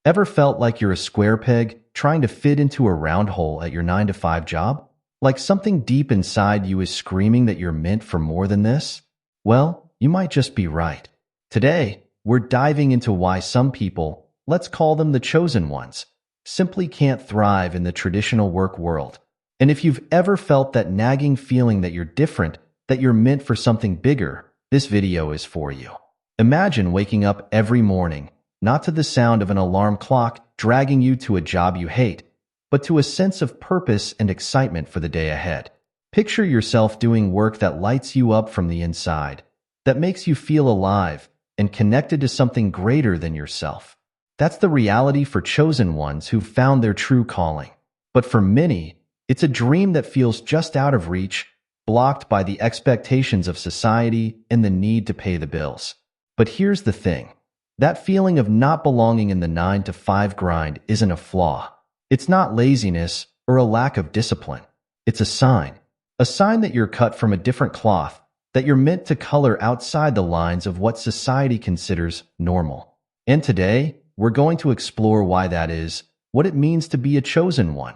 Ever felt like you're a square peg trying to fit into a round hole at your 9 to 5 job? Like something deep inside you is screaming that you're meant for more than this? Well, you might just be right. Today, we're diving into why some people, let's call them the chosen ones, simply can't thrive in the traditional work world. And if you've ever felt that nagging feeling that you're different, that you're meant for something bigger, this video is for you. Imagine waking up every morning, not to the sound of an alarm clock dragging you to a job you hate, but to a sense of purpose and excitement for the day ahead. Picture yourself doing work that lights you up from the inside, that makes you feel alive and connected to something greater than yourself. That's the reality for chosen ones who've found their true calling. But for many, it's a dream that feels just out of reach, blocked by the expectations of society and the need to pay the bills. But here's the thing. That feeling of not belonging in the 9 to 5 grind isn't a flaw. It's not laziness or a lack of discipline. It's a sign that you're cut from a different cloth, that you're meant to color outside the lines of what society considers normal. And today, we're going to explore why that is, what it means to be a chosen one,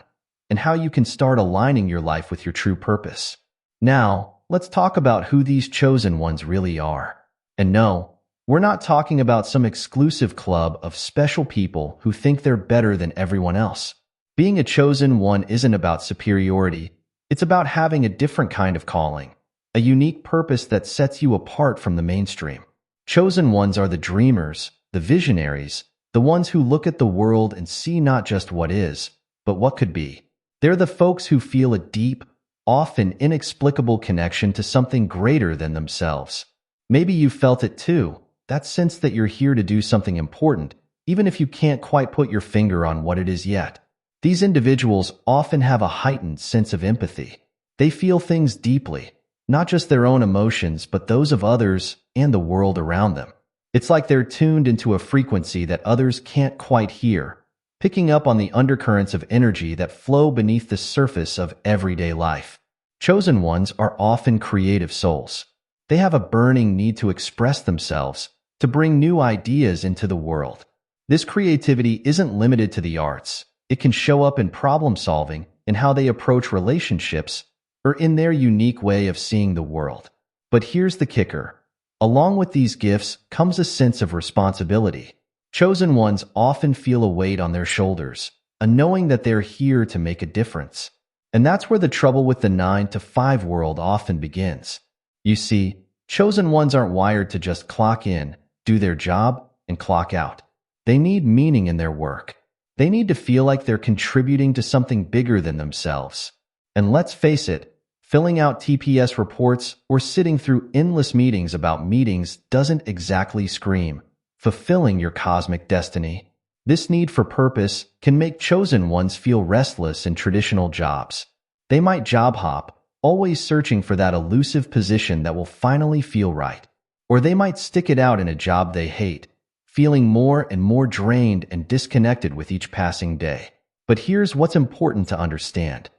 and how you can start aligning your life with your true purpose. Now, let's talk about who these chosen ones really are. And no, we're not talking about some exclusive club of special people who think they're better than everyone else. Being a chosen one isn't about superiority. It's about having a different kind of calling, a unique purpose that sets you apart from the mainstream. Chosen ones are the dreamers, the visionaries, the ones who look at the world and see not just what is, but what could be. They're the folks who feel a deep, often inexplicable connection to something greater than themselves. Maybe you felt it too, that sense that you're here to do something important, even if you can't quite put your finger on what it is yet. These individuals often have a heightened sense of empathy. They feel things deeply, not just their own emotions, but those of others and the world around them. It's like they're tuned into a frequency that others can't quite hear, picking up on the undercurrents of energy that flow beneath the surface of everyday life. Chosen ones are often creative souls. They have a burning need to express themselves, to bring new ideas into the world. This creativity isn't limited to the arts. It can show up in problem solving, in how they approach relationships, or in their unique way of seeing the world. But here's the kicker. Along with these gifts comes a sense of responsibility. Chosen ones often feel a weight on their shoulders, a knowing that they're here to make a difference. And that's where the trouble with the 9 to 5 world often begins. You see, chosen ones aren't wired to just clock in, do their job, and clock out. They need meaning in their work. They need to feel like they're contributing to something bigger than themselves. And let's face it, filling out TPS reports or sitting through endless meetings about meetings doesn't exactly scream fulfilling your cosmic destiny. This need for purpose can make chosen ones feel restless in traditional jobs. They might job hop, always searching for that elusive position that will finally feel right. Or they might stick it out in a job they hate, feeling more and more drained and disconnected with each passing day. But here's what's important to understand.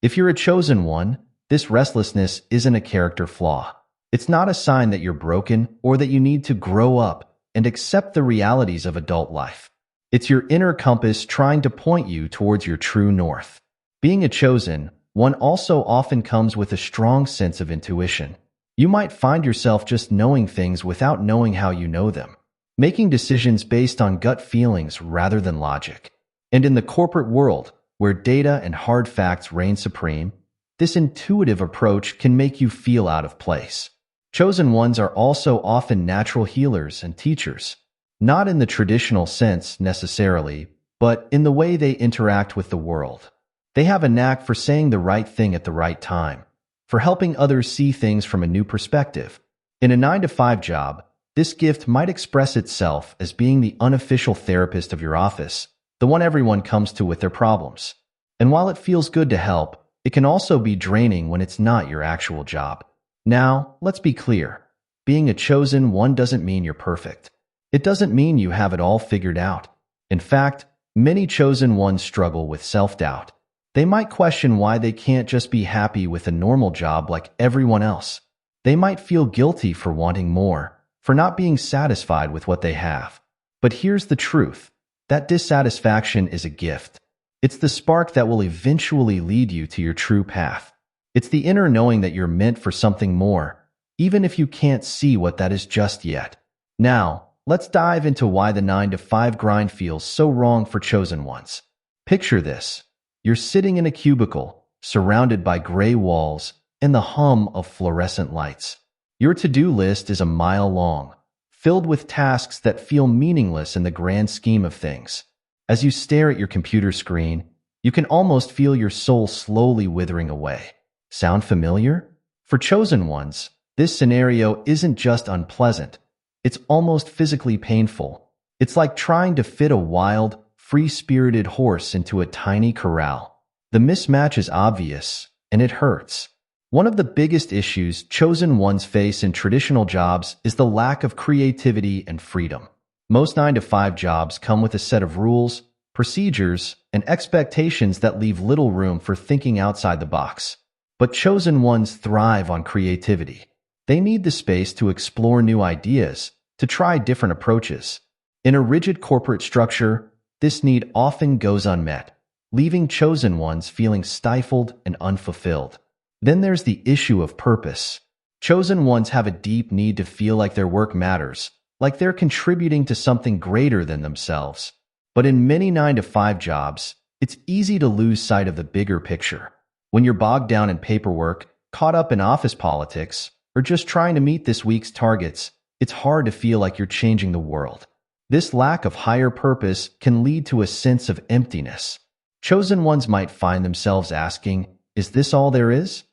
If you're a chosen one, this restlessness isn't a character flaw. It's not a sign that you're broken or that you need to grow up and accept the realities of adult life. It's your inner compass trying to point you towards your true north. Being a chosen one also often comes with a strong sense of intuition. You might find yourself just knowing things without knowing how you know them, making decisions based on gut feelings rather than logic. And in the corporate world, where data and hard facts reign supreme, this intuitive approach can make you feel out of place. Chosen ones are also often natural healers and teachers, not in the traditional sense necessarily, but in the way they interact with the world. They have a knack for saying the right thing at the right time, for helping others see things from a new perspective. In a 9 to 5 job, this gift might express itself as being the unofficial therapist of your office, the one everyone comes to with their problems. And while it feels good to help, it can also be draining when it's not your actual job. Now, let's be clear. Being a chosen one doesn't mean you're perfect. It doesn't mean you have it all figured out. In fact, many chosen ones struggle with self-doubt. They might question why they can't just be happy with a normal job like everyone else. They might feel guilty for wanting more, for not being satisfied with what they have. But here's the truth. That dissatisfaction is a gift. It's the spark that will eventually lead you to your true path. It's the inner knowing that you're meant for something more, even if you can't see what that is just yet. Now, let's dive into why the 9 to 5 grind feels so wrong for chosen ones. Picture this. You're sitting in a cubicle, surrounded by gray walls and the hum of fluorescent lights. Your to-do list is a mile long, filled with tasks that feel meaningless in the grand scheme of things. As you stare at your computer screen, you can almost feel your soul slowly withering away. Sound familiar? For chosen ones, this scenario isn't just unpleasant. It's almost physically painful. It's like trying to fit a wild, free-spirited horse into a tiny corral. The mismatch is obvious, and it hurts. One of the biggest issues chosen ones face in traditional jobs is the lack of creativity and freedom. Most 9 to 5 jobs come with a set of rules, procedures, and expectations that leave little room for thinking outside the box. But chosen ones thrive on creativity. They need the space to explore new ideas, to try different approaches. In a rigid corporate structure, this need often goes unmet, leaving chosen ones feeling stifled and unfulfilled. Then there's the issue of purpose. Chosen ones have a deep need to feel like their work matters, like they're contributing to something greater than themselves. But in many 9 to 5 jobs, it's easy to lose sight of the bigger picture. When you're bogged down in paperwork, caught up in office politics, or just trying to meet this week's targets, it's hard to feel like you're changing the world. This lack of higher purpose can lead to a sense of emptiness. Chosen ones might find themselves asking, "Is this all there is?"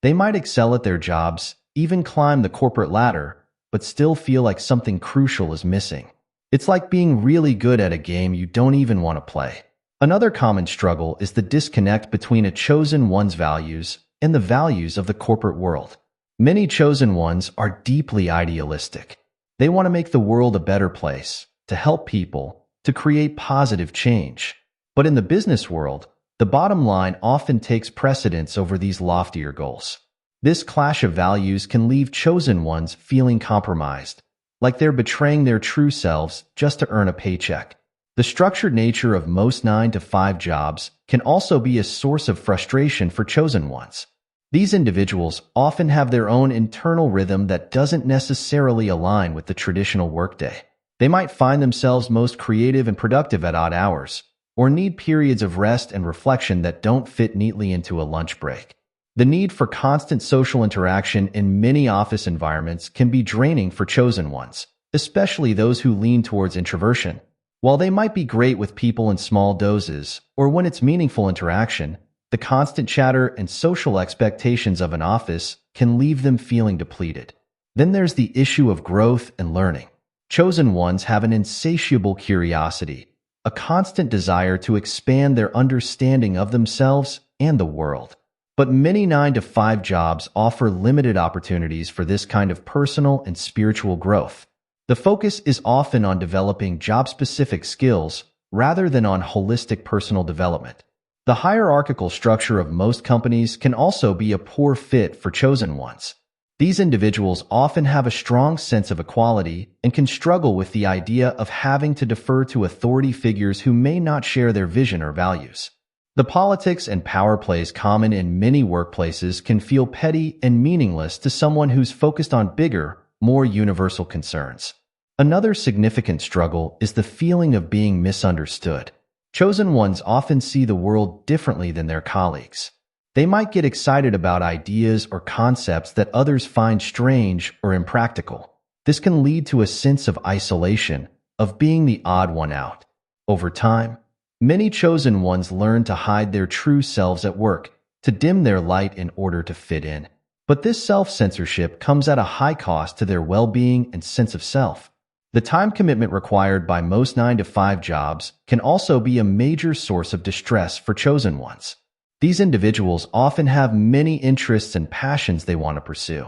They might excel at their jobs, even climb the corporate ladder, but still feel like something crucial is missing. It's like being really good at a game you don't even want to play. Another common struggle is the disconnect between a chosen one's values and the values of the corporate world. Many chosen ones are deeply idealistic. They want to make the world a better place, to help people, to create positive change. But in the business world, the bottom line often takes precedence over these loftier goals. This clash of values can leave chosen ones feeling compromised, like they're betraying their true selves just to earn a paycheck. The structured nature of most 9 to 5 jobs can also be a source of frustration for chosen ones. These individuals often have their own internal rhythm that doesn't necessarily align with the traditional workday. They might find themselves most creative and productive at odd hours, or need periods of rest and reflection that don't fit neatly into a lunch break. The need for constant social interaction in many office environments can be draining for chosen ones, especially those who lean towards introversion. While they might be great with people in small doses, or when it's meaningful interaction, the constant chatter and social expectations of an office can leave them feeling depleted. Then there's the issue of growth and learning. Chosen ones have an insatiable curiosity, a constant desire to expand their understanding of themselves and the world. But many 9 to 5 jobs offer limited opportunities for this kind of personal and spiritual growth. The focus is often on developing job-specific skills rather than on holistic personal development. The hierarchical structure of most companies can also be a poor fit for chosen ones. These individuals often have a strong sense of equality and can struggle with the idea of having to defer to authority figures who may not share their vision or values. The politics and power plays common in many workplaces can feel petty and meaningless to someone who's focused on bigger, more universal concerns. Another significant struggle is the feeling of being misunderstood. Chosen ones often see the world differently than their colleagues. They might get excited about ideas or concepts that others find strange or impractical. This can lead to a sense of isolation, of being the odd one out. Over time, many chosen ones learn to hide their true selves at work, to dim their light in order to fit in. But this self-censorship comes at a high cost to their well-being and sense of self. The time commitment required by most 9 to 5 jobs can also be a major source of distress for chosen ones. These individuals often have many interests and passions they want to pursue.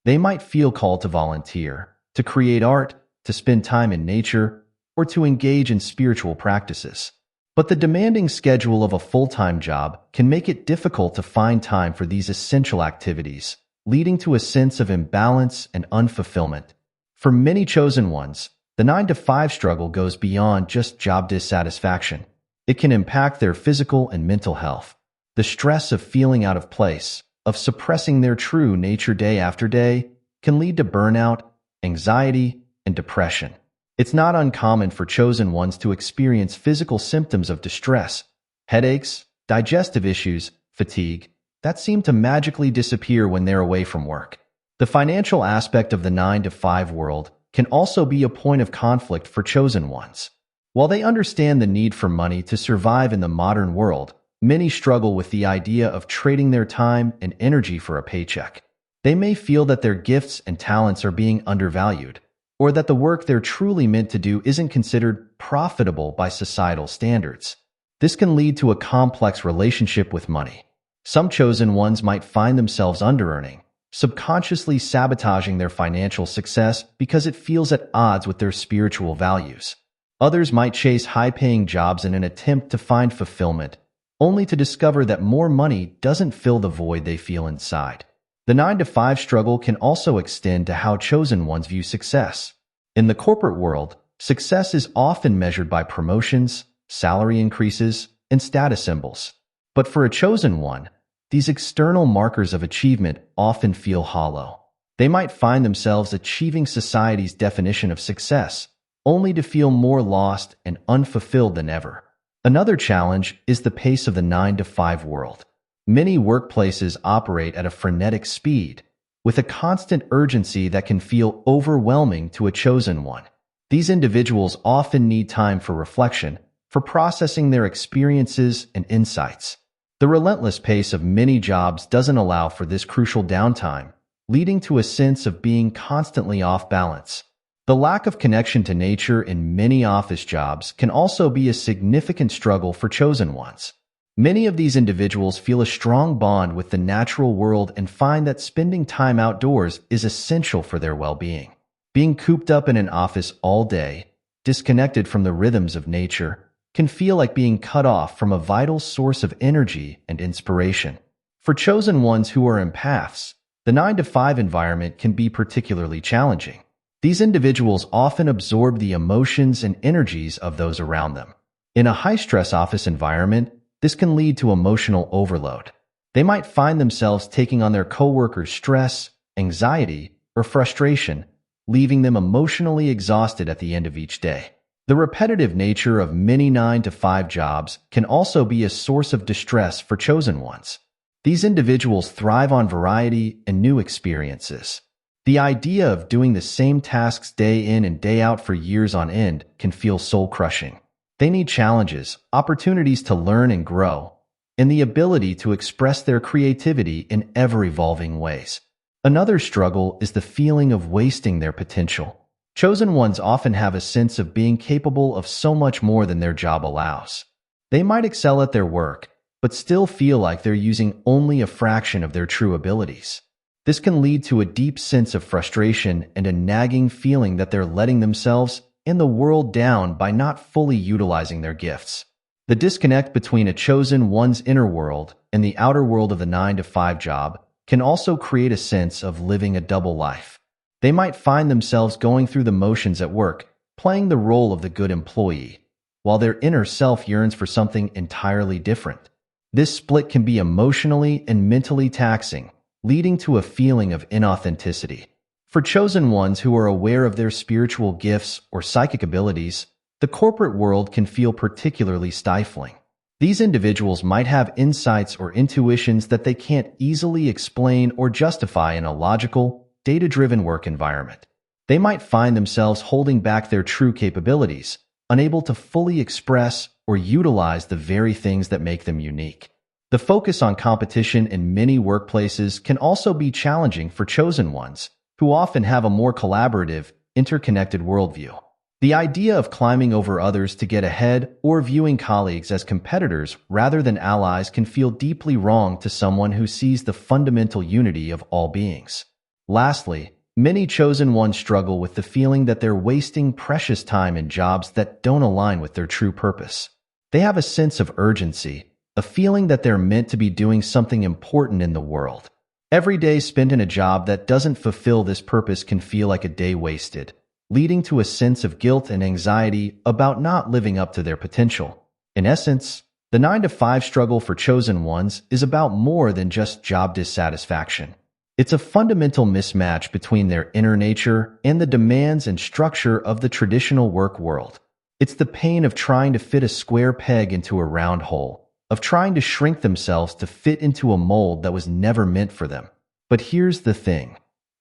They might feel called to volunteer, to create art, to spend time in nature, or to engage in spiritual practices. But the demanding schedule of a full-time job can make it difficult to find time for these essential activities, leading to a sense of imbalance and unfulfillment. For many chosen ones, The 9 to 5 struggle goes beyond just job dissatisfaction. It can impact their physical and mental health. The stress of feeling out of place, of suppressing their true nature day after day, can lead to burnout, anxiety, and depression. It's not uncommon for chosen ones to experience physical symptoms of distress, headaches, digestive issues, fatigue, that seem to magically disappear when they're away from work. The financial aspect of the 9 to 5 world can also be a point of conflict for chosen ones. While they understand the need for money to survive in the modern world, many struggle with the idea of trading their time and energy for a paycheck. They may feel that their gifts and talents are being undervalued, or that the work they're truly meant to do isn't considered profitable by societal standards. This can lead to a complex relationship with money. Some chosen ones might find themselves under-earning, subconsciously sabotaging their financial success because it feels at odds with their spiritual values. Others might chase high-paying jobs in an attempt to find fulfillment, only to discover that more money doesn't fill the void they feel inside. The 9 to 5 struggle can also extend to how chosen ones view success. In the corporate world, success is often measured by promotions, salary increases, and status symbols. But for a chosen one, these external markers of achievement often feel hollow. They might find themselves achieving society's definition of success, only to feel more lost and unfulfilled than ever. Another challenge is the pace of the 9 to 5 world. Many workplaces operate at a frenetic speed, with a constant urgency that can feel overwhelming to a chosen one. These individuals often need time for reflection, for processing their experiences and insights. The relentless pace of many jobs doesn't allow for this crucial downtime, leading to a sense of being constantly off balance. The lack of connection to nature in many office jobs can also be a significant struggle for chosen ones. Many of these individuals feel a strong bond with the natural world and find that spending time outdoors is essential for their well-being. Being cooped up in an office all day, disconnected from the rhythms of nature, can feel like being cut off from a vital source of energy and inspiration. For chosen ones who are empaths, the 9 to 5 environment can be particularly challenging. These individuals often absorb the emotions and energies of those around them. In a high-stress office environment, this can lead to emotional overload. They might find themselves taking on their coworkers' stress, anxiety, or frustration, leaving them emotionally exhausted at the end of each day. The repetitive nature of many 9 to 5 jobs can also be a source of distress for chosen ones. These individuals thrive on variety and new experiences. The idea of doing the same tasks day in and day out for years on end can feel soul-crushing. They need challenges, opportunities to learn and grow, and the ability to express their creativity in ever-evolving ways. Another struggle is the feeling of wasting their potential. Chosen ones often have a sense of being capable of so much more than their job allows. They might excel at their work, but still feel like they're using only a fraction of their true abilities. This can lead to a deep sense of frustration and a nagging feeling that they're letting themselves and the world down by not fully utilizing their gifts. The disconnect between a chosen one's inner world and the outer world of the 9 to 5 job can also create a sense of living a double life. They might find themselves going through the motions at work, playing the role of the good employee, while their inner self yearns for something entirely different. This split can be emotionally and mentally taxing, leading to a feeling of inauthenticity. For chosen ones who are aware of their spiritual gifts or psychic abilities, the corporate world can feel particularly stifling. These individuals might have insights or intuitions that they can't easily explain or justify in a logical, data-driven work environment. They might find themselves holding back their true capabilities, unable to fully express or utilize the very things that make them unique. The focus on competition in many workplaces can also be challenging for chosen ones, who often have a more collaborative, interconnected worldview. The idea of climbing over others to get ahead or viewing colleagues as competitors rather than allies can feel deeply wrong to someone who sees the fundamental unity of all beings. Lastly, many chosen ones struggle with the feeling that they're wasting precious time in jobs that don't align with their true purpose. They have a sense of urgency, a feeling that they're meant to be doing something important in the world. Every day spent in a job that doesn't fulfill this purpose can feel like a day wasted, leading to a sense of guilt and anxiety about not living up to their potential. In essence, the 9 to 5 struggle for chosen ones is about more than just job dissatisfaction. It's a fundamental mismatch between their inner nature and the demands and structure of the traditional work world. It's the pain of trying to fit a square peg into a round hole, of trying to shrink themselves to fit into a mold that was never meant for them. But here's the thing.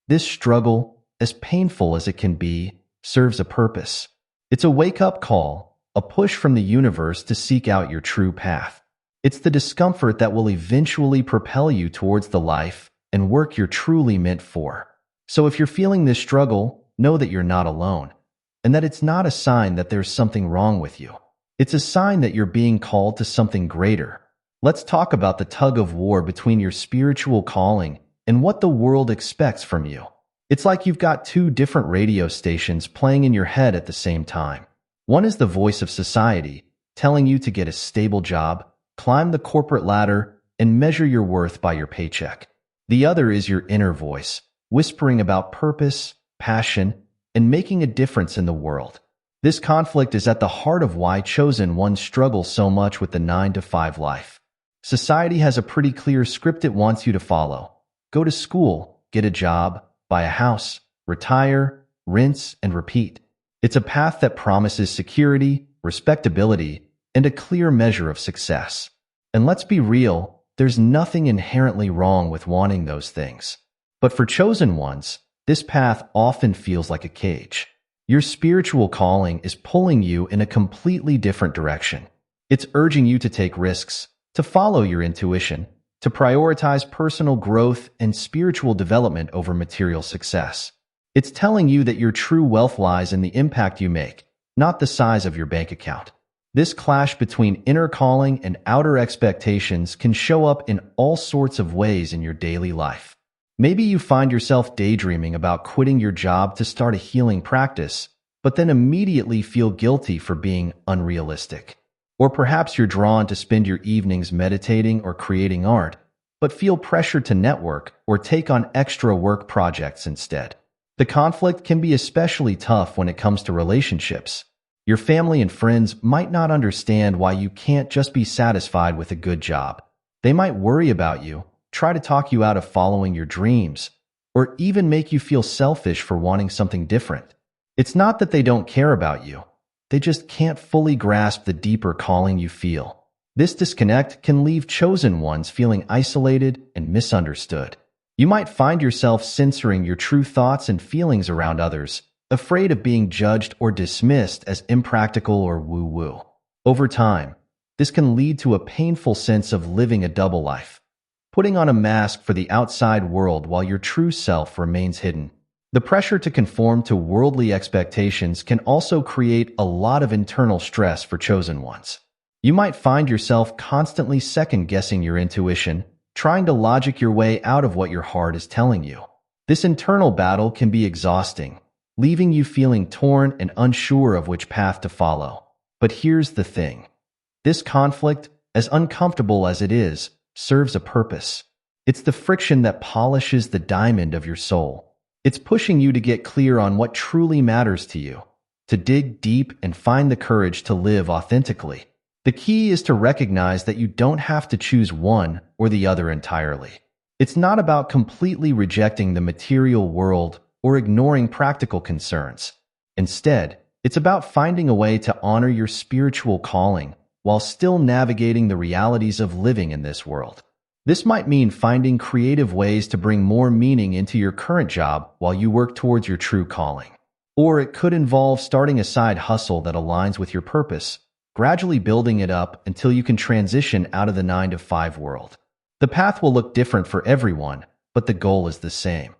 This struggle, as painful as it can be, serves a purpose. It's a wake-up call, a push from the universe to seek out your true path. It's the discomfort that will eventually propel you towards the life and work you're truly meant for. So if you're feeling this struggle, know that you're not alone, and that it's not a sign that there's something wrong with you. It's a sign that you're being called to something greater. Let's talk about the tug of war between your spiritual calling and what the world expects from you. It's like you've got two different radio stations playing in your head at the same time. One is the voice of society, telling you to get a stable job, climb the corporate ladder, and measure your worth by your paycheck. The other is your inner voice, whispering about purpose, passion, and making a difference in the world. This conflict is at the heart of why chosen ones struggle so much with the 9 to 5 life. Society has a pretty clear script it wants you to follow. Go to school, get a job, buy a house, retire, rinse, and repeat. It's a path that promises security, respectability, and a clear measure of success. And let's be real, there's nothing inherently wrong with wanting those things. But for chosen ones, this path often feels like a cage. Your spiritual calling is pulling you in a completely different direction. It's urging you to take risks, to follow your intuition, to prioritize personal growth and spiritual development over material success. It's telling you that your true wealth lies in the impact you make, not the size of your bank account. This clash between inner calling and outer expectations can show up in all sorts of ways in your daily life. Maybe you find yourself daydreaming about quitting your job to start a healing practice, but then immediately feel guilty for being unrealistic. Or perhaps you're drawn to spend your evenings meditating or creating art, but feel pressured to network or take on extra work projects instead. The conflict can be especially tough when it comes to relationships. Your family and friends might not understand why you can't just be satisfied with a good job. They might worry about you, try to talk you out of following your dreams, or even make you feel selfish for wanting something different. It's not that they don't care about you. They just can't fully grasp the deeper calling you feel. This disconnect can leave chosen ones feeling isolated and misunderstood. You might find yourself censoring your true thoughts and feelings around others, afraid of being judged or dismissed as impractical or woo-woo. Over time, this can lead to a painful sense of living a double life, putting on a mask for the outside world while your true self remains hidden. The pressure to conform to worldly expectations can also create a lot of internal stress for chosen ones. You might find yourself constantly second-guessing your intuition, trying to logic your way out of what your heart is telling you. This internal battle can be exhausting, leaving you feeling torn and unsure of which path to follow. But here's the thing. This conflict, as uncomfortable as it is, serves a purpose. It's the friction that polishes the diamond of your soul. It's pushing you to get clear on what truly matters to you, to dig deep and find the courage to live authentically. The key is to recognize that you don't have to choose one or the other entirely. It's not about completely rejecting the material world or ignoring practical concerns. Instead, it's about finding a way to honor your spiritual calling while still navigating the realities of living in this world. This might mean finding creative ways to bring more meaning into your current job while you work towards your true calling. Or it could involve starting a side hustle that aligns with your purpose, gradually building it up until you can transition out of the 9 to 5 world. The path will look different for everyone, but the goal is the same.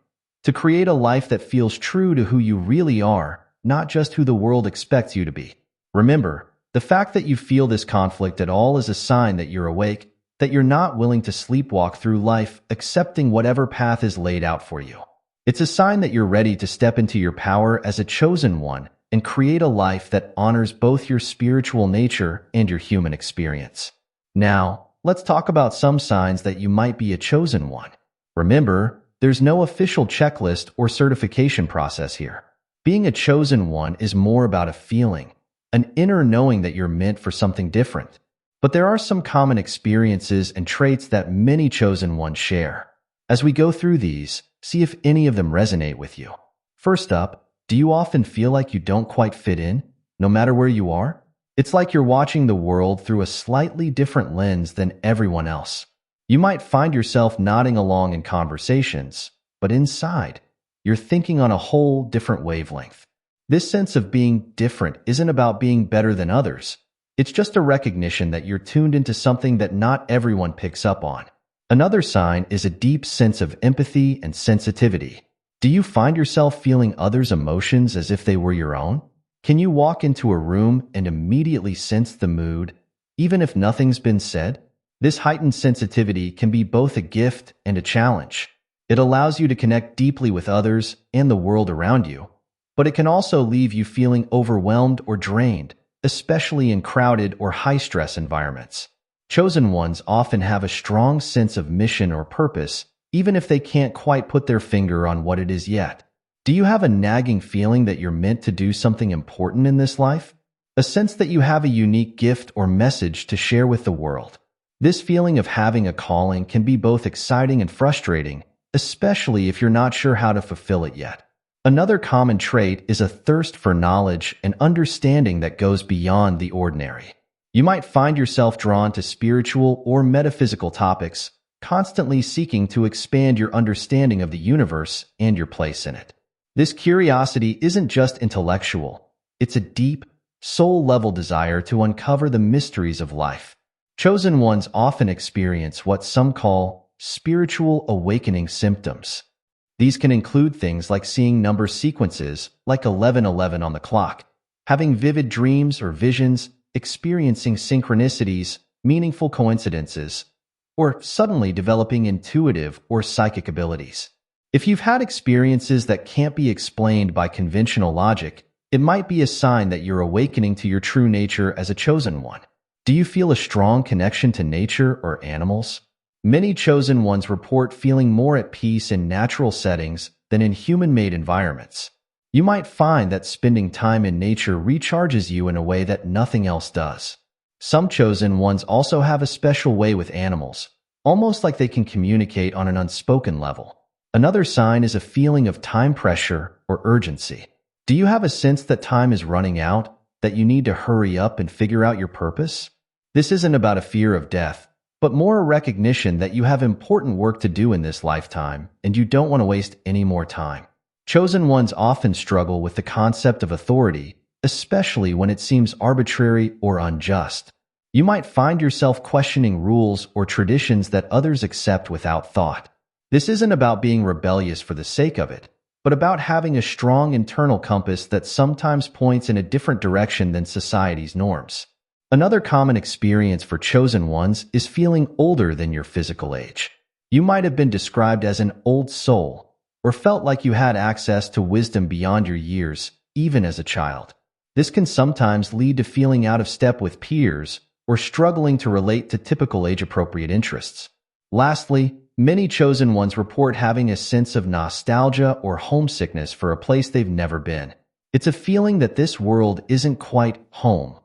To create a life that feels true to who you really are, not just who the world expects you to be. Remember, the fact that you feel this conflict at all is a sign that you're awake, that you're not willing to sleepwalk through life, accepting whatever path is laid out for you. It's a sign that you're ready to step into your power as a chosen one and create a life that honors both your spiritual nature and your human experience. Now, let's talk about some signs that you might be a chosen one. Remember, there's no official checklist or certification process here. Being a chosen one is more about a feeling, an inner knowing that you're meant for something different. But there are some common experiences and traits that many chosen ones share. As we go through these, see if any of them resonate with you. First up, do you often feel like you don't quite fit in, no matter where you are? It's like you're watching the world through a slightly different lens than everyone else. You might find yourself nodding along in conversations, but inside, you're thinking on a whole different wavelength. This sense of being different isn't about being better than others. It's just a recognition that you're tuned into something that not everyone picks up on. Another sign is a deep sense of empathy and sensitivity. Do you find yourself feeling others' emotions as if they were your own? Can you walk into a room and immediately sense the mood, even if nothing's been said? This heightened sensitivity can be both a gift and a challenge. It allows you to connect deeply with others and the world around you, but it can also leave you feeling overwhelmed or drained, especially in crowded or high-stress environments. Chosen ones often have a strong sense of mission or purpose, even if they can't quite put their finger on what it is yet. Do you have a nagging feeling that you're meant to do something important in this life? A sense that you have a unique gift or message to share with the world? This feeling of having a calling can be both exciting and frustrating, especially if you're not sure how to fulfill it yet. Another common trait is a thirst for knowledge and understanding that goes beyond the ordinary. You might find yourself drawn to spiritual or metaphysical topics, constantly seeking to expand your understanding of the universe and your place in it. This curiosity isn't just intellectual, it's a deep, soul-level desire to uncover the mysteries of life. Chosen ones often experience what some call spiritual awakening symptoms. These can include things like seeing number sequences, like 1111 on the clock, having vivid dreams or visions, experiencing synchronicities, meaningful coincidences, or suddenly developing intuitive or psychic abilities. If you've had experiences that can't be explained by conventional logic, it might be a sign that you're awakening to your true nature as a chosen one. Do you feel a strong connection to nature or animals? Many chosen ones report feeling more at peace in natural settings than in human-made environments. You might find that spending time in nature recharges you in a way that nothing else does. Some chosen ones also have a special way with animals, almost like they can communicate on an unspoken level. Another sign is a feeling of time pressure or urgency. Do you have a sense that time is running out, that you need to hurry up and figure out your purpose? This isn't about a fear of death, but more a recognition that you have important work to do in this lifetime and you don't want to waste any more time. Chosen ones often struggle with the concept of authority, especially when it seems arbitrary or unjust. You might find yourself questioning rules or traditions that others accept without thought. This isn't about being rebellious for the sake of it, but about having a strong internal compass that sometimes points in a different direction than society's norms. Another common experience for chosen ones is feeling older than your physical age. You might have been described as an old soul, or felt like you had access to wisdom beyond your years, even as a child. This can sometimes lead to feeling out of step with peers or struggling to relate to typical age-appropriate interests. Lastly, many chosen ones report having a sense of nostalgia or homesickness for a place they've never been. It's a feeling that this world isn't quite home,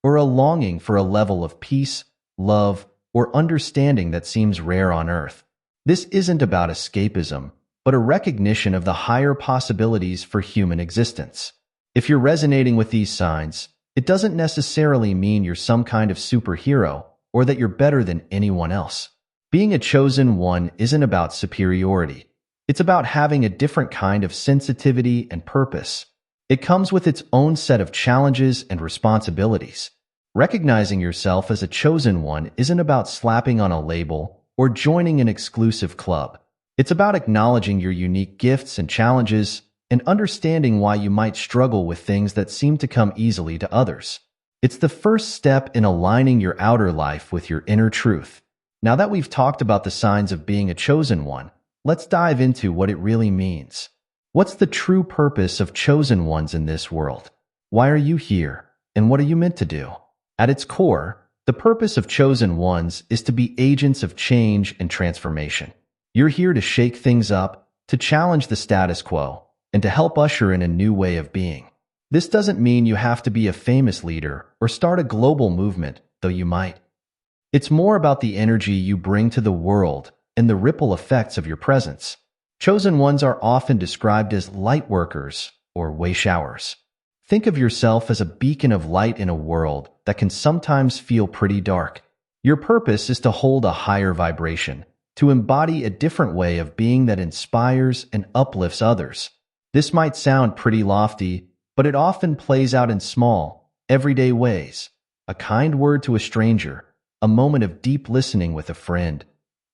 or a longing for a level of peace, love, or understanding that seems rare on Earth. This isn't about escapism, but a recognition of the higher possibilities for human existence. If you're resonating with these signs, it doesn't necessarily mean you're some kind of superhero or that you're better than anyone else. Being a chosen one isn't about superiority. It's about having a different kind of sensitivity and purpose. It comes with its own set of challenges and responsibilities. Recognizing yourself as a chosen one isn't about slapping on a label or joining an exclusive club. It's about acknowledging your unique gifts and challenges and understanding why you might struggle with things that seem to come easily to others. It's the first step in aligning your outer life with your inner truth. Now that we've talked about the signs of being a chosen one, let's dive into what it really means. What's the true purpose of chosen ones in this world? Why are you here? And what are you meant to do? At its core, the purpose of chosen ones is to be agents of change and transformation. You're here to shake things up, to challenge the status quo, and to help usher in a new way of being. This doesn't mean you have to be a famous leader or start a global movement, though you might. It's more about the energy you bring to the world and the ripple effects of your presence. Chosen ones are often described as light workers or way showers. Think of yourself as a beacon of light in a world that can sometimes feel pretty dark. Your purpose is to hold a higher vibration, to embody a different way of being that inspires and uplifts others. This might sound pretty lofty, but it often plays out in small, everyday ways. A kind word to a stranger, a moment of deep listening with a friend,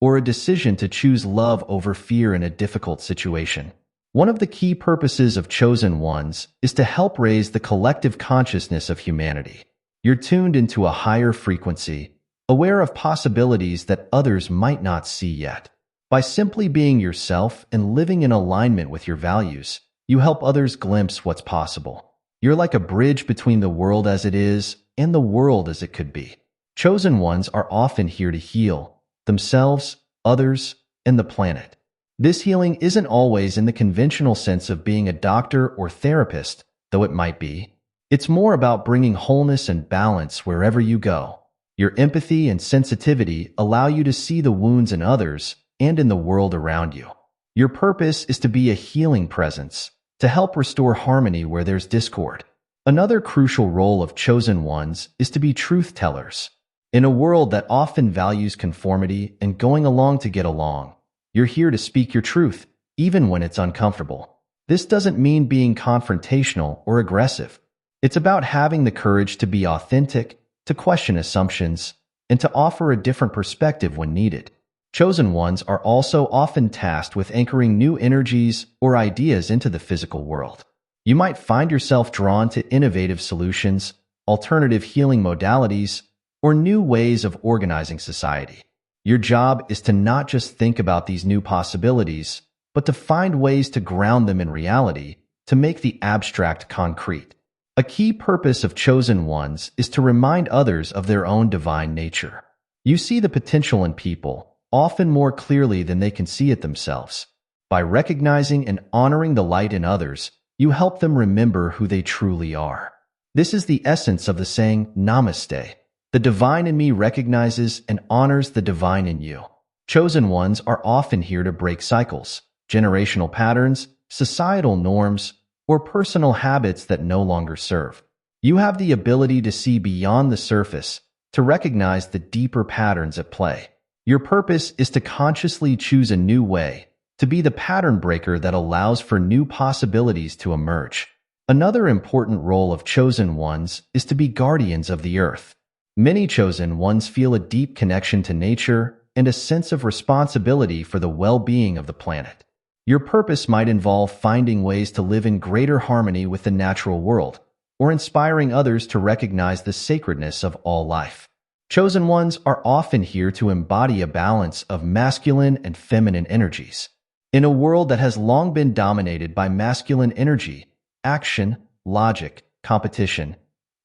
or a decision to choose love over fear in a difficult situation. One of the key purposes of chosen ones is to help raise the collective consciousness of humanity. You're tuned into a higher frequency, aware of possibilities that others might not see yet. By simply being yourself and living in alignment with your values, you help others glimpse what's possible. You're like a bridge between the world as it is and the world as it could be. Chosen ones are often here to heal themselves, others, and the planet. This healing isn't always in the conventional sense of being a doctor or therapist, though it might be. It's more about bringing wholeness and balance wherever you go. Your empathy and sensitivity allow you to see the wounds in others and in the world around you. Your purpose is to be a healing presence, to help restore harmony where there's discord. Another crucial role of chosen ones is to be truth tellers. In a world that often values conformity and going along to get along, you're here to speak your truth, even when it's uncomfortable. This doesn't mean being confrontational or aggressive. It's about having the courage to be authentic, to question assumptions, and to offer a different perspective when needed. Chosen ones are also often tasked with anchoring new energies or ideas into the physical world. You might find yourself drawn to innovative solutions, alternative healing modalities, or new ways of organizing society. Your job is to not just think about these new possibilities, but to find ways to ground them in reality, to make the abstract concrete. A key purpose of chosen ones is to remind others of their own divine nature. You see the potential in people, often more clearly than they can see it themselves. By recognizing and honoring the light in others, you help them remember who they truly are. This is the essence of the saying, Namaste. The divine in me recognizes and honors the divine in you. Chosen ones are often here to break cycles, generational patterns, societal norms, or personal habits that no longer serve. You have the ability to see beyond the surface, to recognize the deeper patterns at play. Your purpose is to consciously choose a new way, to be the pattern breaker that allows for new possibilities to emerge. Another important role of chosen ones is to be guardians of the earth. Many chosen ones feel a deep connection to nature and a sense of responsibility for the well-being of the planet. Your purpose might involve finding ways to live in greater harmony with the natural world, or inspiring others to recognize the sacredness of all life. Chosen ones are often here to embody a balance of masculine and feminine energies. In a world that has long been dominated by masculine energy, action, logic, competition,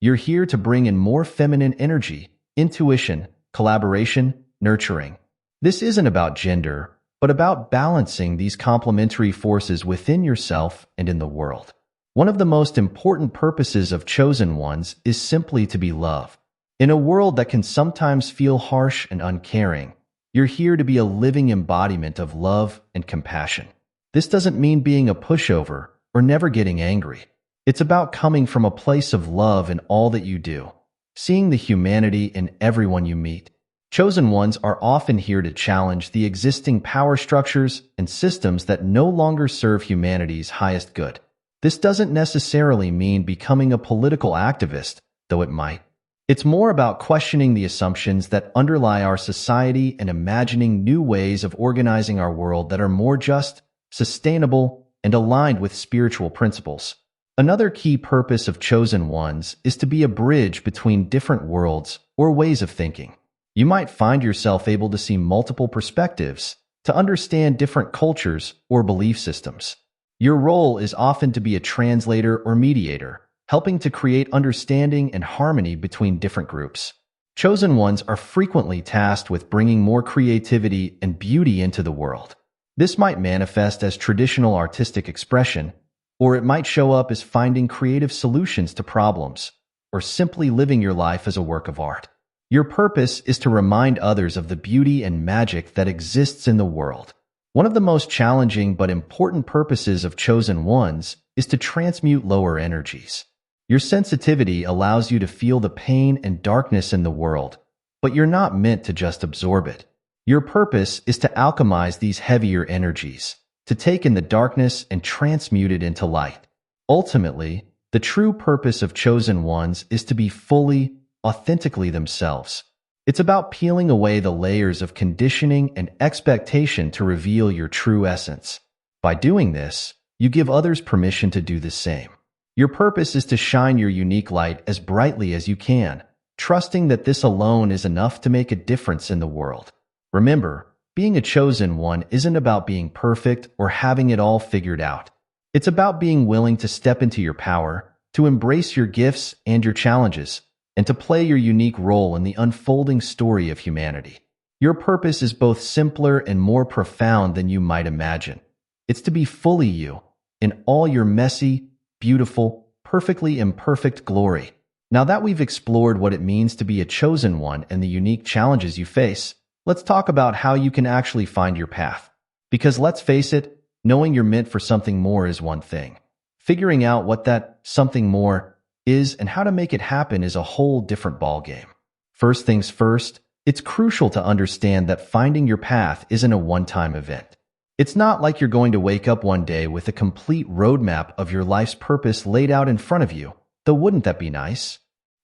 you're here to bring in more feminine energy, intuition, collaboration, nurturing. This isn't about gender, but about balancing these complementary forces within yourself and in the world. One of the most important purposes of chosen ones is simply to be love. In a world that can sometimes feel harsh and uncaring, you're here to be a living embodiment of love and compassion. This doesn't mean being a pushover or never getting angry. It's about coming from a place of love in all that you do, seeing the humanity in everyone you meet. Chosen ones are often here to challenge the existing power structures and systems that no longer serve humanity's highest good. This doesn't necessarily mean becoming a political activist, though it might. It's more about questioning the assumptions that underlie our society and imagining new ways of organizing our world that are more just, sustainable, and aligned with spiritual principles. Another key purpose of chosen ones is to be a bridge between different worlds or ways of thinking. You might find yourself able to see multiple perspectives, to understand different cultures or belief systems. Your role is often to be a translator or mediator, helping to create understanding and harmony between different groups. Chosen ones are frequently tasked with bringing more creativity and beauty into the world. This might manifest as traditional artistic expression, Or it might show up as finding creative solutions to problems, or simply living your life as a work of art. Your purpose is to remind others of the beauty and magic that exists in the world. One of the most challenging but important purposes of chosen ones is to transmute lower energies. Your sensitivity allows you to feel the pain and darkness in the world, but you're not meant to just absorb it. Your purpose is to alchemize these heavier energies, to take in the darkness and transmute it into light. Ultimately, the true purpose of chosen ones is to be fully, authentically themselves. It's about peeling away the layers of conditioning and expectation to reveal your true essence. By doing this, you give others permission to do the same. Your purpose is to shine your unique light as brightly as you can, trusting that this alone is enough to make a difference in the world. Remember, being a chosen one isn't about being perfect or having it all figured out. It's about being willing to step into your power, to embrace your gifts and your challenges, and to play your unique role in the unfolding story of humanity. Your purpose is both simpler and more profound than you might imagine. It's to be fully you, in all your messy, beautiful, perfectly imperfect glory. Now that we've explored what it means to be a chosen one and the unique challenges you face, let's talk about how you can actually find your path. Because let's face it, knowing you're meant for something more is one thing. Figuring out what that something more is and how to make it happen is a whole different ballgame. First things first, it's crucial to understand that finding your path isn't a one-time event. It's not like you're going to wake up one day with a complete roadmap of your life's purpose laid out in front of you, though wouldn't that be nice?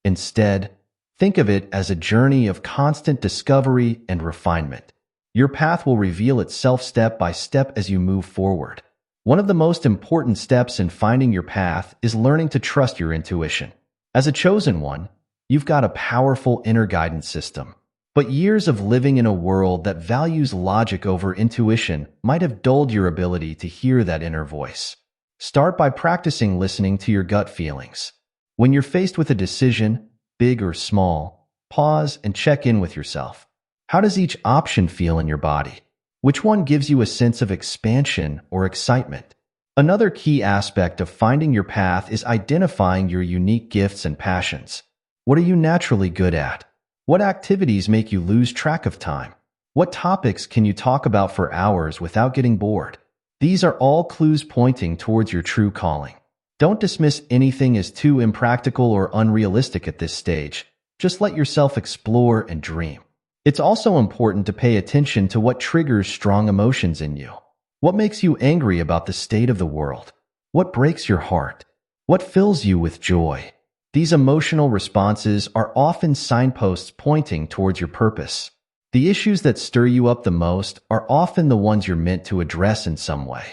Instead, think of it as a journey of constant discovery and refinement. Your path will reveal itself step by step as you move forward. One of the most important steps in finding your path is learning to trust your intuition. As a chosen one, you've got a powerful inner guidance system. But years of living in a world that values logic over intuition might have dulled your ability to hear that inner voice. Start by practicing listening to your gut feelings. When you're faced with a decision, big or small, pause and check in with yourself. How does each option feel in your body? Which one gives you a sense of expansion or excitement? Another key aspect of finding your path is identifying your unique gifts and passions. What are you naturally good at? What activities make you lose track of time? What topics can you talk about for hours without getting bored? These are all clues pointing towards your true calling. Don't dismiss anything as too impractical or unrealistic at this stage. Just let yourself explore and dream. It's also important to pay attention to what triggers strong emotions in you. What makes you angry about the state of the world? What breaks your heart? What fills you with joy? These emotional responses are often signposts pointing towards your purpose. The issues that stir you up the most are often the ones you're meant to address in some way.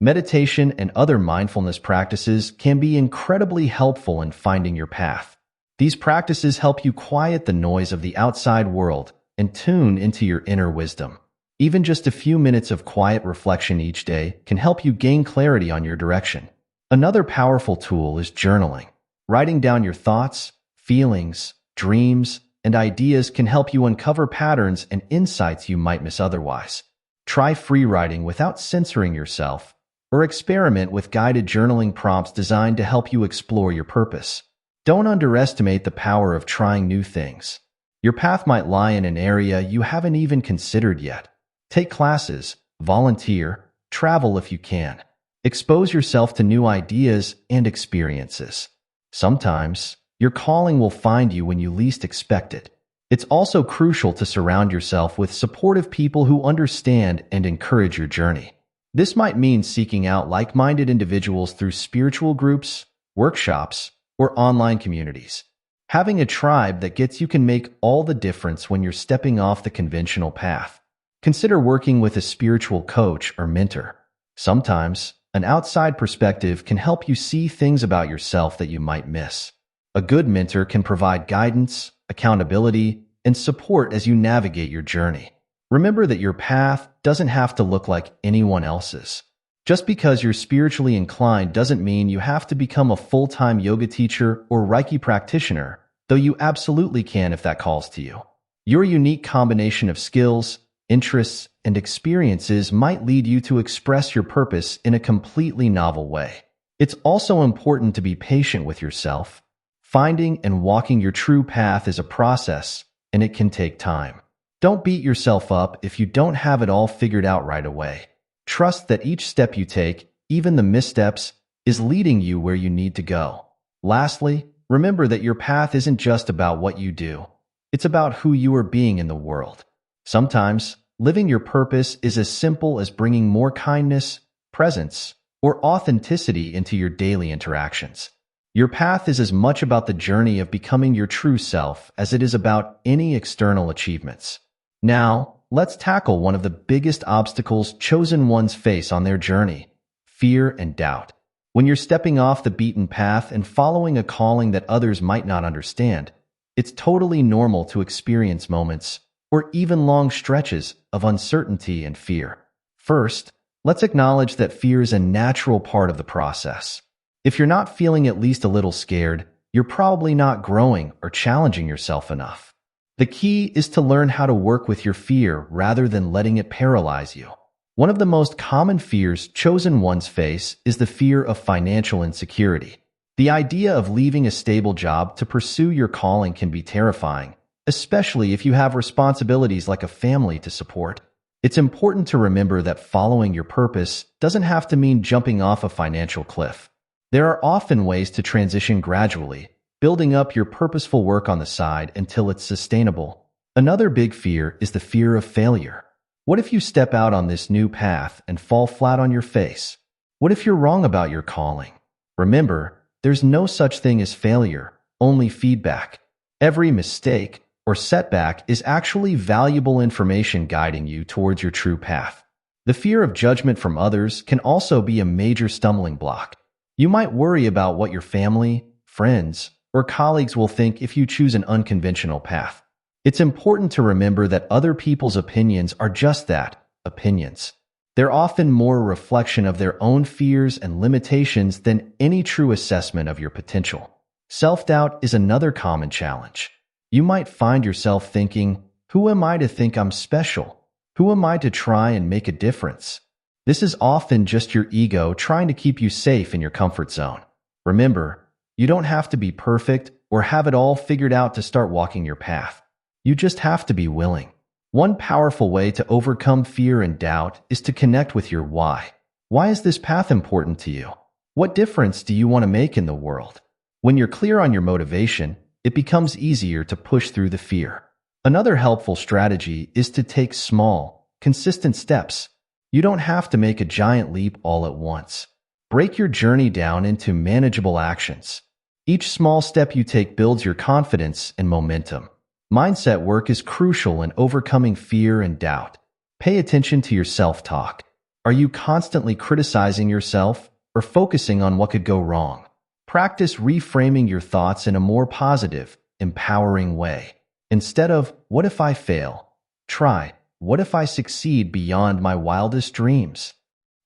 Meditation and other mindfulness practices can be incredibly helpful in finding your path. These practices help you quiet the noise of the outside world and tune into your inner wisdom. Even just a few minutes of quiet reflection each day can help you gain clarity on your direction. Another powerful tool is journaling. Writing down your thoughts, feelings, dreams, and ideas can help you uncover patterns and insights you might miss otherwise. Try free writing without censoring yourself, or experiment with guided journaling prompts designed to help you explore your purpose. Don't underestimate the power of trying new things. Your path might lie in an area you haven't even considered yet. Take classes, volunteer, travel if you can. Expose yourself to new ideas and experiences. Sometimes, your calling will find you when you least expect it. It's also crucial to surround yourself with supportive people who understand and encourage your journey. This might mean seeking out like-minded individuals through spiritual groups, workshops, or online communities. Having a tribe that gets you can make all the difference when you're stepping off the conventional path. Consider working with a spiritual coach or mentor. Sometimes, an outside perspective can help you see things about yourself that you might miss. A good mentor can provide guidance, accountability, and support as you navigate your journey. Remember that your path doesn't have to look like anyone else's. Just because you're spiritually inclined doesn't mean you have to become a full-time yoga teacher or Reiki practitioner, though you absolutely can if that calls to you. Your unique combination of skills, interests, and experiences might lead you to express your purpose in a completely novel way. It's also important to be patient with yourself. Finding and walking your true path is a process, and it can take time. Don't beat yourself up if you don't have it all figured out right away. Trust that each step you take, even the missteps, is leading you where you need to go. Lastly, remember that your path isn't just about what you do. It's about who you are being in the world. Sometimes, living your purpose is as simple as bringing more kindness, presence, or authenticity into your daily interactions. Your path is as much about the journey of becoming your true self as it is about any external achievements. Now, let's tackle one of the biggest obstacles chosen ones face on their journey: fear and doubt. When you're stepping off the beaten path and following a calling that others might not understand, it's totally normal to experience moments, or even long stretches, of uncertainty and fear. First, let's acknowledge that fear is a natural part of the process. If you're not feeling at least a little scared, you're probably not growing or challenging yourself enough. The key is to learn how to work with your fear rather than letting it paralyze you. One of the most common fears chosen ones face is the fear of financial insecurity. The idea of leaving a stable job to pursue your calling can be terrifying, especially if you have responsibilities like a family to support. It's important to remember that following your purpose doesn't have to mean jumping off a financial cliff. There are often ways to transition gradually, building up your purposeful work on the side until it's sustainable. Another big fear is the fear of failure. What if you step out on this new path and fall flat on your face? What if you're wrong about your calling? Remember, there's no such thing as failure, only feedback. Every mistake or setback is actually valuable information guiding you towards your true path. The fear of judgment from others can also be a major stumbling block. You might worry about what your family, friends, or colleagues will think if you choose an unconventional path. It's important to remember that other people's opinions are just that, opinions. They're often more a reflection of their own fears and limitations than any true assessment of your potential. Self-doubt is another common challenge. You might find yourself thinking, "Who am I to think I'm special? Who am I to try and make a difference?" This is often just your ego trying to keep you safe in your comfort zone. Remember, you don't have to be perfect or have it all figured out to start walking your path. You just have to be willing. One powerful way to overcome fear and doubt is to connect with your why. Why is this path important to you? What difference do you want to make in the world? When you're clear on your motivation, it becomes easier to push through the fear. Another helpful strategy is to take small, consistent steps. You don't have to make a giant leap all at once. Break your journey down into manageable actions. Each small step you take builds your confidence and momentum. Mindset work is crucial in overcoming fear and doubt. Pay attention to your self-talk. Are you constantly criticizing yourself or focusing on what could go wrong? Practice reframing your thoughts in a more positive, empowering way. Instead of, "What if I fail?" try, "What if I succeed beyond my wildest dreams?"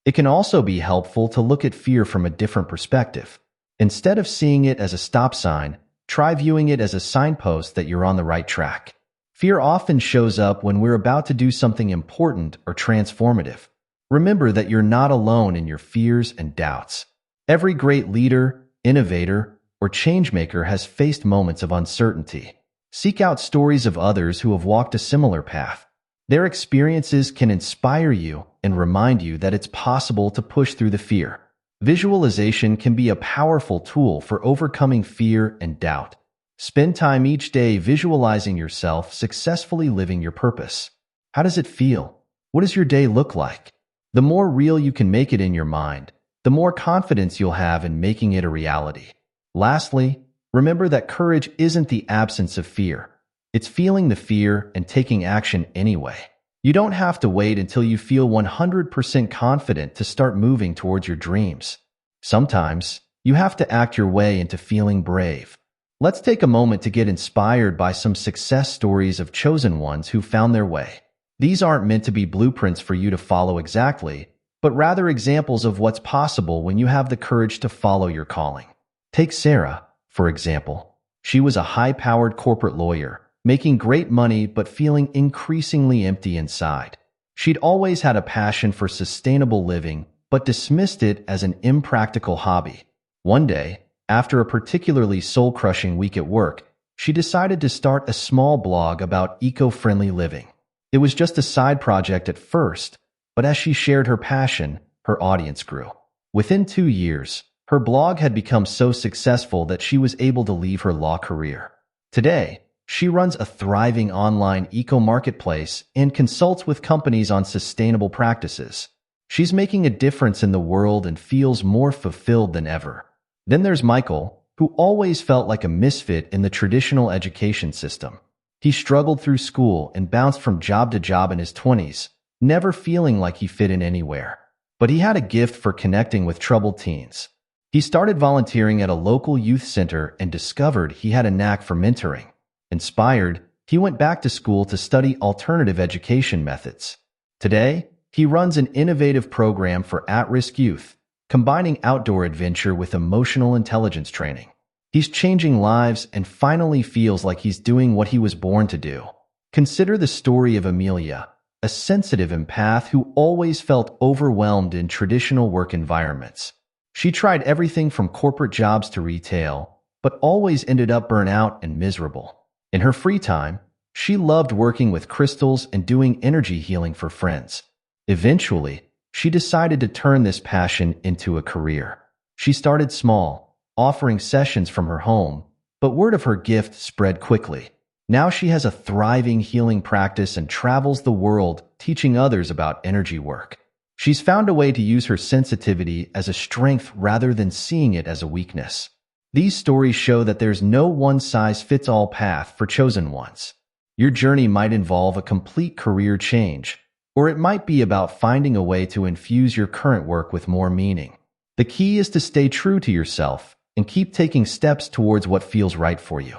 It can also be helpful to look at fear from a different perspective. Instead of seeing it as a stop sign, try viewing it as a signpost that you're on the right track. Fear often shows up when we're about to do something important or transformative. Remember that you're not alone in your fears and doubts. Every great leader, innovator, or changemaker has faced moments of uncertainty. Seek out stories of others who have walked a similar path. Their experiences can inspire you and remind you that it's possible to push through the fear. Visualization can be a powerful tool for overcoming fear and doubt. Spend time each day visualizing yourself successfully living your purpose. How does it feel? What does your day look like? The more real you can make it in your mind, the more confidence you'll have in making it a reality. Lastly, remember that courage isn't the absence of fear. It's feeling the fear and taking action anyway. You don't have to wait until you feel 100% confident to start moving towards your dreams. Sometimes, you have to act your way into feeling brave. Let's take a moment to get inspired by some success stories of chosen ones who found their way. These aren't meant to be blueprints for you to follow exactly, but rather examples of what's possible when you have the courage to follow your calling. Take Sarah, for example. She was a high-powered corporate lawyer, making great money but feeling increasingly empty inside. She'd always had a passion for sustainable living, but dismissed it as an impractical hobby. One day, after a particularly soul-crushing week at work, she decided to start a small blog about eco-friendly living. It was just a side project at first, but as she shared her passion, her audience grew. Within 2 years, her blog had become so successful that she was able to leave her law career. Today, she runs a thriving online eco-marketplace and consults with companies on sustainable practices. She's making a difference in the world and feels more fulfilled than ever. Then there's Michael, who always felt like a misfit in the traditional education system. He struggled through school and bounced from job to job in his 20s, never feeling like he fit in anywhere. But he had a gift for connecting with troubled teens. He started volunteering at a local youth center and discovered he had a knack for mentoring. Inspired, he went back to school to study alternative education methods. Today, he runs an innovative program for at-risk youth, combining outdoor adventure with emotional intelligence training. He's changing lives and finally feels like he's doing what he was born to do. Consider the story of Amelia, a sensitive empath who always felt overwhelmed in traditional work environments. She tried everything from corporate jobs to retail, but always ended up burnt out and miserable. In her free time, she loved working with crystals and doing energy healing for friends. Eventually, she decided to turn this passion into a career. She started small, offering sessions from her home, but word of her gift spread quickly. Now she has a thriving healing practice and travels the world teaching others about energy work. She's found a way to use her sensitivity as a strength rather than seeing it as a weakness. These stories show that there's no one-size-fits-all path for chosen ones. Your journey might involve a complete career change, or it might be about finding a way to infuse your current work with more meaning. The key is to stay true to yourself and keep taking steps towards what feels right for you.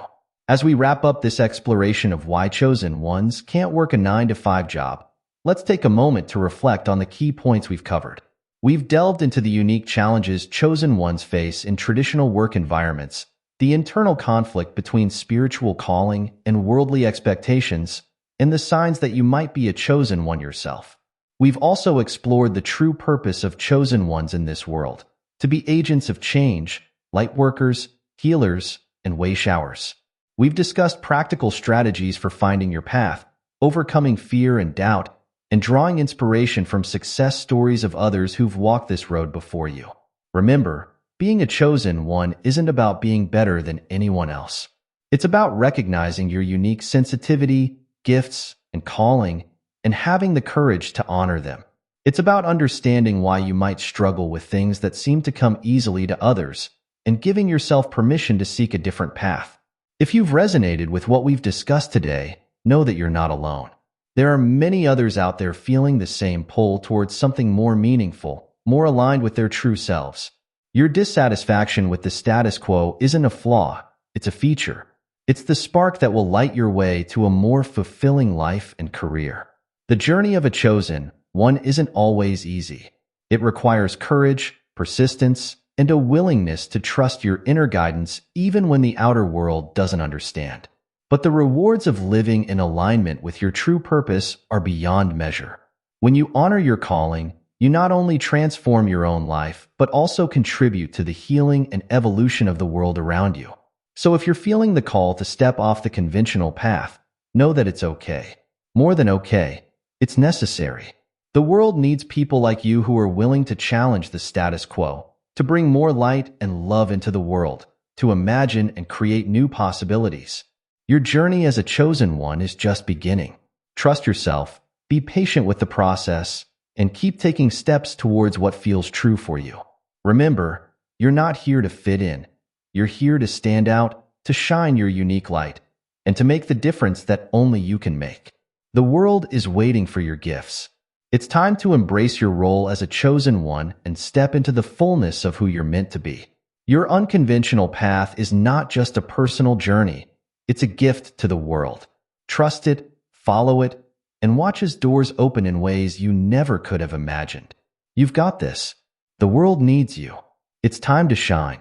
As we wrap up this exploration of why chosen ones can't work a 9-to-5 job, let's take a moment to reflect on the key points we've covered. We've delved into the unique challenges chosen ones face in traditional work environments, the internal conflict between spiritual calling and worldly expectations, and the signs that you might be a chosen one yourself. We've also explored the true purpose of chosen ones in this world, to be agents of change, light workers, healers, and way showers. We've discussed practical strategies for finding your path, overcoming fear and doubt, and drawing inspiration from success stories of others who've walked this road before you. Remember, being a chosen one isn't about being better than anyone else. It's about recognizing your unique sensitivity, gifts, and calling, and having the courage to honor them. It's about understanding why you might struggle with things that seem to come easily to others, and giving yourself permission to seek a different path. If you've resonated with what we've discussed today, know that you're not alone. There are many others out there feeling the same pull towards something more meaningful, more aligned with their true selves. Your dissatisfaction with the status quo isn't a flaw, it's a feature. It's the spark that will light your way to a more fulfilling life and career. The journey of a chosen one isn't always easy. It requires courage, persistence, and a willingness to trust your inner guidance even when the outer world doesn't understand. But the rewards of living in alignment with your true purpose are beyond measure. When you honor your calling, you not only transform your own life, but also contribute to the healing and evolution of the world around you. So if you're feeling the call to step off the conventional path, know that it's okay. More than okay, it's necessary. The world needs people like you who are willing to challenge the status quo, to bring more light and love into the world, to imagine and create new possibilities. Your journey as a chosen one is just beginning. Trust yourself, be patient with the process, and keep taking steps towards what feels true for you. Remember, you're not here to fit in. You're here to stand out, to shine your unique light, and to make the difference that only you can make. The world is waiting for your gifts. It's time to embrace your role as a chosen one and step into the fullness of who you're meant to be. Your unconventional path is not just a personal journey. It's a gift to the world. Trust it, follow it, and watch as doors open in ways you never could have imagined. You've got this. The world needs you. It's time to shine.